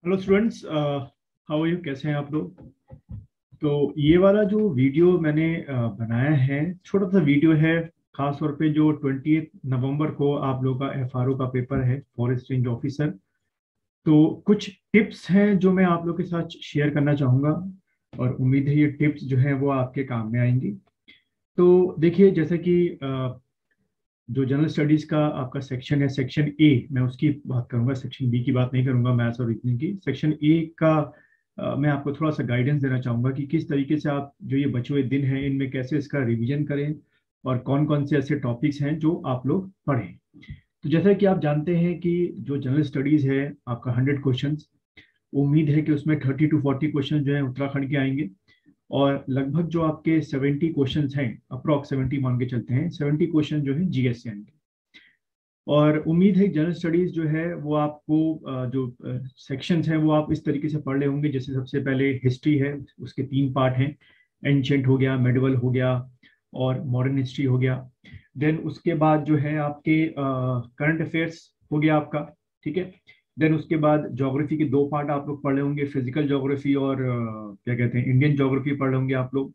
Hello students, how are you? कैसे हैं आप लोग? तो ये वाला जो वीडियो मैंने बनाया है, छोटा सा वीडियो है। खास तौर पे जो 20 नवंबर को आप लोगों का एफआरओ का पेपर है, फॉरेस्ट रेंज ऑफिसर। तो कुछ टिप्स हैं जो मैं आप लोग के साथ शेयर करना चाहूँगा, और उम्मीद है ये टिप्स जो है वो आपके काम में आएंगी। तो देखिए, जैसे कि जो जनरल स्टडीज का आपका सेक्शन है, सेक्शन ए, मैं उसकी बात करूंगा, सेक्शन बी की बात नहीं करूंगा, मैथ्स और रीजनिंग की। सेक्शन ए का मैं आपको थोड़ा सा गाइडेंस देना चाहूंगा कि किस तरीके से आप जो ये बचे हुए दिन हैं इनमें कैसे इसका रिवीजन करें, और कौन कौन से ऐसे टॉपिक्स हैं जो आप लोग पढ़ें। तो जैसा कि आप जानते हैं कि जो जनरल स्टडीज है आपका 100 क्वेश्चन, उम्मीद है कि उसमें 30 to 40 क्वेश्चन जो है उत्तराखंड के आएंगे। और लगभग जो आपके 70 क्वेश्चन हैं, अप्रॉक्स 70 मान के चलते हैं, 70 क्वेश्चन जो है जीएस से आएंगे। और उम्मीद है जनरल स्टडीज जो है वो आपको जो सेक्शंस हैं वो आप इस तरीके से पढ़ रहे होंगे। जैसे सबसे पहले हिस्ट्री है, उसके 3 पार्ट हैं। एंशंट हो गया, मेडिवल हो गया, और मॉडर्न हिस्ट्री हो गया। देन उसके बाद जो है आपके करंट अफेयर्स हो गया आपका। ठीक है। देन उसके बाद ज्योग्राफी के 2 पार्ट आप लोग पढ़ रहे होंगे, फिजिकल ज्योग्राफी और क्या कहते हैं, इंडियन ज्योग्राफी पढ़ रहे होंगे आप लोग।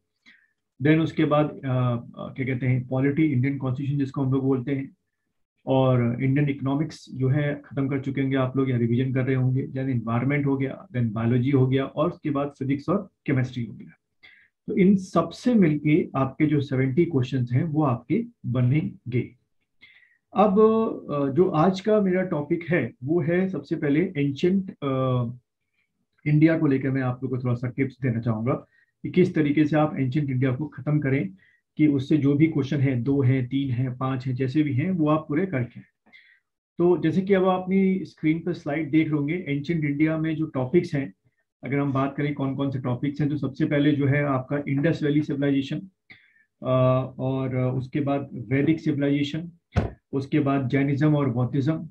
देन उसके बाद क्या कहते हैं, पॉलिटी, इंडियन कॉन्स्टिट्यूशन जिसको हम लोग बोलते हैं। और इंडियन इकोनॉमिक्स जो है खत्म कर चुके होंगे आप लोग, या रिवीजन कर रहे होंगे। देन इन्वायरमेंट हो गया, देन बायोलॉजी हो गया, और उसके बाद फिजिक्स और केमिस्ट्री हो गया। तो इन सबसे मिलके आपके जो 70 क्वेश्चन हैं वो आपके बनेंगे। अब जो आज का मेरा टॉपिक है वो है, सबसे पहले एंशंट इंडिया को लेकर मैं आप लोग को थोड़ा सा टिप्स देना चाहूंगा कि किस तरीके से आप एंशंट इंडिया को खत्म करें, कि उससे जो भी क्वेश्चन है, 2 हैं, 3 हैं, 5 हैं, जैसे भी हैं वो आप पूरे करके। तो जैसे कि अब आप अपनी स्क्रीन पर स्लाइड देख रहे होंगे, एंशंट इंडिया में जो टॉपिक्स हैं, अगर हम बात करें कौन कौन से टॉपिक्स हैं, तो सबसे पहले जो है आपका इंडस वैली सिविलाइजेशन, और उसके बाद वैदिक सिविलाइजेशन, उसके बाद जैनिज्म और बौद्धिज्म,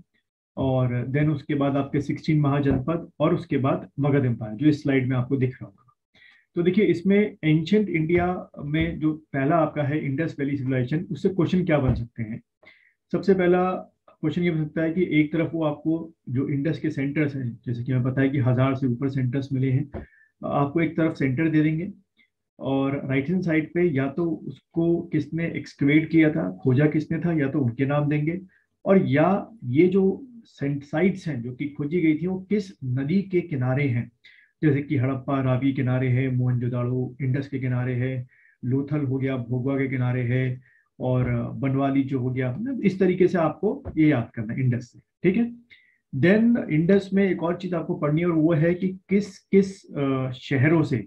और देन उसके बाद आपके 16 महाजनपद, और उसके बाद मगध एम्पायर जो इस स्लाइड में आपको दिख रहा होगा। तो देखिए, इसमें एंशंट इंडिया में जो पहला आपका है इंडस वैली सिविलाइजेशन, उससे क्वेश्चन क्या बन सकते हैं। सबसे पहला क्वेश्चन ये हो सकता है कि एक तरफ वो आपको जो इंडस के सेंटर्स हैं, जैसे कि हमें पता है कि 1000 से ऊपर सेंटर्स मिले हैं, आपको एक तरफ सेंटर दे देंगे, और राइट हैंड साइड पे या तो उसको किसने एक्सकवेट किया था, खोजा किसने था, या तो उनके नाम देंगे। और या ये जो साइट्स हैं जो कि खोजी गई थी वो किस नदी के किनारे हैं, जैसे कि हड़प्पा रावी किनारे है, मोहनजोदाड़ो इंडस के किनारे है, लोथल हो गया भोगवा के किनारे है, और बनवाली जो हो गया, मतलब इस तरीके से आपको ये याद करना है इंडस से। ठीक है। देन इंडस में एक और चीज आपको पढ़नी है, और वो है कि किस किस शहरों से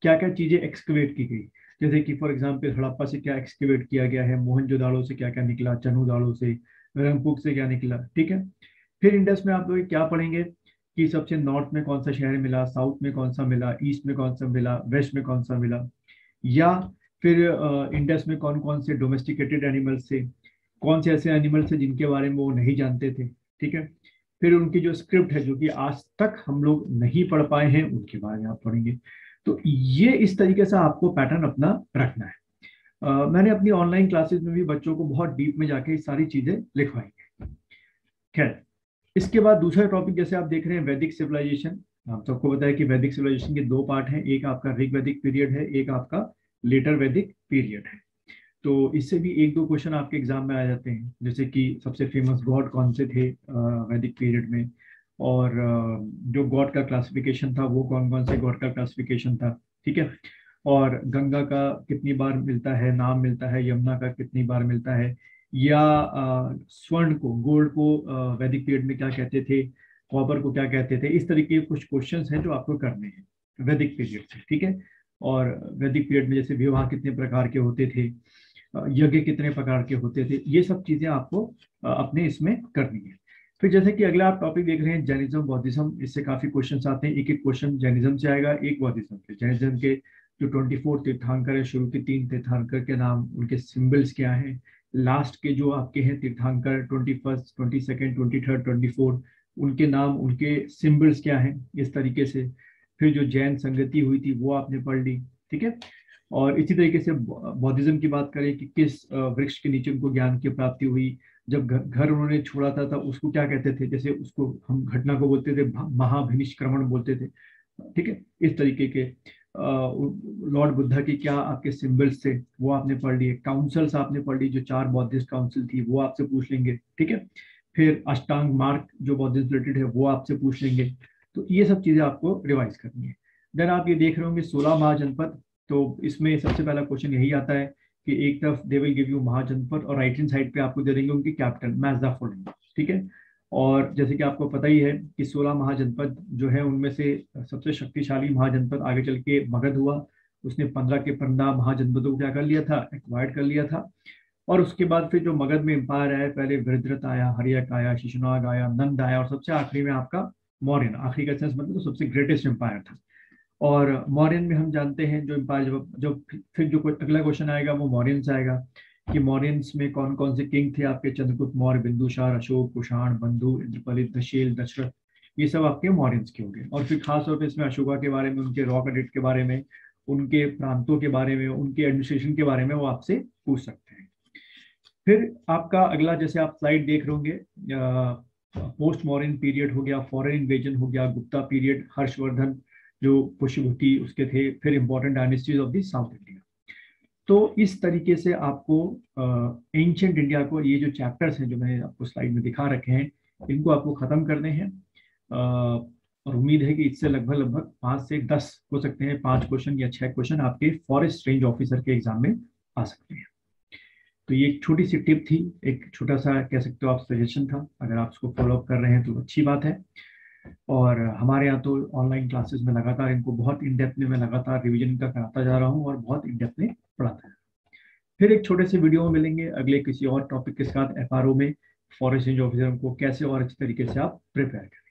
क्या क्या चीजें एक्सकवेट की गई। जैसे कि फॉर एग्जांपल हड़प्पा से क्या एक्सकवेट किया गया है, मोहनजोदाड़ो से क्या क्या निकला, चनुदाड़ो से, रंगपुर से क्या निकला। ठीक है। फिर इंडस में आप लोग क्या पढ़ेंगे कि सबसे नॉर्थ में कौन सा शहर मिला, साउथ में कौन सा मिला, ईस्ट में कौन सा मिला, वेस्ट में कौन सा मिला। या फिर इंडस में कौन कौन से डोमेस्टिकेटेड एनिमल्स थे, कौन से ऐसे एनिमल्स थे जिनके बारे में वो नहीं जानते थे। ठीक है। फिर उनकी जो स्क्रिप्ट है जो कि आज तक हम लोग नहीं पढ़ पाए हैं, उनके बारे में आप पढ़ेंगे। तो ये इस तरीके से आपको पैटर्न अपना रखना है। मैंने अपनी ऑनलाइन क्लासेस में भी बच्चों को बहुत डीप में जाके ये सारी चीजें लिखवाई हैं। खैर, इसके बाद दूसरा टॉपिक जैसे आप देख रहे हैं, वैदिक सिविलाइजेशन। आप सबको पता है कि वैदिक सिविलाइजेशन के 2 पार्ट हैं, एक आपका ऋग वैदिक पीरियड है, एक आपका लेटर वैदिक पीरियड है। तो इससे भी 1-2 क्वेश्चन आपके एग्जाम में आ जाते हैं, जैसे कि सबसे फेमस गॉड कौन से थे वैदिक पीरियड में, और जो गॉड का क्लासिफिकेशन था वो कौन कौन से गॉड का क्लासिफिकेशन था। ठीक है। और गंगा का कितनी बार मिलता है नाम मिलता है, यमुना का कितनी बार मिलता है, या स्वर्ण को, गोल्ड को वैदिक पीरियड में क्या कहते थे, कॉपर को क्या कहते थे। इस तरीके के कुछ क्वेश्चंस हैं जो आपको करने हैं वैदिक पीरियड से। ठीक है। और वैदिक पीरियड में जैसे विवाह कितने प्रकार के होते थे, यज्ञ कितने प्रकार के होते थे, ये सब चीजें आपको अपने इसमें करनी है। फिर जैसे कि अगला आप टॉपिक देख रहे हैं जैनिज्म बौद्धिज्म, इससे काफी क्वेश्चन आते हैं। एक एक क्वेश्चन जैनिज्म से आएगा, एक बौद्धिज्म से। जैनिज्म के जो 24 तीर्थंकर है, शुरू के 3 तीर्थंकर के नाम, उनके सिंबल्स क्या हैं, लास्ट के जो आपके हैं तीर्थंकर 21, 22, 23, 24, उनके नाम, उनके सिंबल्स क्या हैं, इस तरीके से। फिर जो जैन संगति हुई थी वो आपने पढ़ ली। ठीक है। और इसी तरीके से बौद्धिज्म की बात करें कि किस वृक्ष के नीचे उनको ज्ञान की प्राप्ति हुई, जब घर उन्होंने छोड़ा था उसको क्या कहते थे, जैसे उसको हम घटना को बोलते थे महाभिनिष्क्रमण बोलते थे, ठीक है। इस तरीके के लॉर्ड बुद्धा की क्या आपके सिंबल्स थे वो आपने पढ़ लिए, काउंसिल्स आपने पढ़ ली, जो 4 बौद्धिस्ट काउंसिल थी वो आपसे पूछ लेंगे, ठीक है। फिर अष्टांग मार्ग जो बौद्धिज्म रिलेटेड है वो आपसे पूछ लेंगे। तो ये सब चीजें आपको रिवाइज करनी है। देन आप ये देख रहे होंगे 16 महाजनपद। तो इसमें सबसे पहला क्वेश्चन यही आता है कि एक तरफ दे विल गिव यू महाजनपद और राइट हैंड साइड पे आपको दे देंगे उनके कैपिटल, मैच द फॉलोइंग, ठीक है। और जैसे कि आपको पता ही है कि 16 महाजनपद जो है उनमें से सबसे शक्तिशाली महाजनपद आगे चल के मगध हुआ। उसने 15 के 15 महाजनपदों को क्या कर लिया था, एक्वायर्ड कर लिया था। और उसके बाद फिर जो मगध में एम्पायर आया, पहले वृद्धरथ आया, हर्यक आया, शिशुनाग आया, नंद आया, और सबसे आखिरी में आपका मौर्यन। आखिरी का सेंस मतलब तो सबसे ग्रेटेस्ट एम्पायर था। और मौर्यन में हम जानते हैं जो एम्पायर, जब फिर जो अगला क्वेश्चन आएगा वो मौर्यन से आएगा कि मौर्यंस में कौन कौन से किंग थे आपके, चंद्रगुप्त मौर्य, बिंदुसार, अशोक, कुषाण, बंधु, इंद्रपलित, दशेल, दशरथ, ये सब आपके मौर्यंस के हो गए। और फिर खास तौर पर इसमें अशोका के बारे में, उनके रॉक एडिक्ट के बारे में, उनके प्रांतों के बारे में, उनके एडमिनिस्ट्रेशन के बारे में वो आपसे पूछ सकते हैं। फिर आपका अगला, जैसे आप स्लाइड देख रहे होंगे, पोस्ट मॉडर्न पीरियड हो गया, फॉरेन इन्वेजन हो गया, गुप्ता पीरियड, हर्षवर्धन जो पुष्यभूति उसके थे, फिर important dynasties of the south India. तो इस तरीके से आपको एंशिएंट इंडिया को, ये जो चैप्टर्स हैं जो मैंने आपको स्लाइड में दिखा रखे हैं, इनको आपको खत्म करने हैं। और उम्मीद है कि इससे लगभग लगभग 5 से 10 हो सकते हैं, 5 क्वेश्चन या 6 क्वेश्चन आपके फॉरेस्ट रेंज ऑफिसर के एग्जाम में आ सकते हैं। तो ये एक छोटी सी टिप थी, एक छोटा सा कह सकते हो आप सजेशन था। अगर आप इसको फॉलो अप कर रहे हैं तो अच्छी बात है। और हमारे यहाँ तो ऑनलाइन क्लासेस में लगातार इनको बहुत इन डेप्थ में मैं लगातार रिवीजन का कराता जा रहा हूँ और बहुत इन डेप्थ में पढ़ाता है। फिर एक छोटे से वीडियो में मिलेंगे अगले किसी और टॉपिक के साथ, एफआरओ में फॉरेस्ट रेंज ऑफिसर को कैसे और अच्छी तरीके से आप प्रिपेयर करें।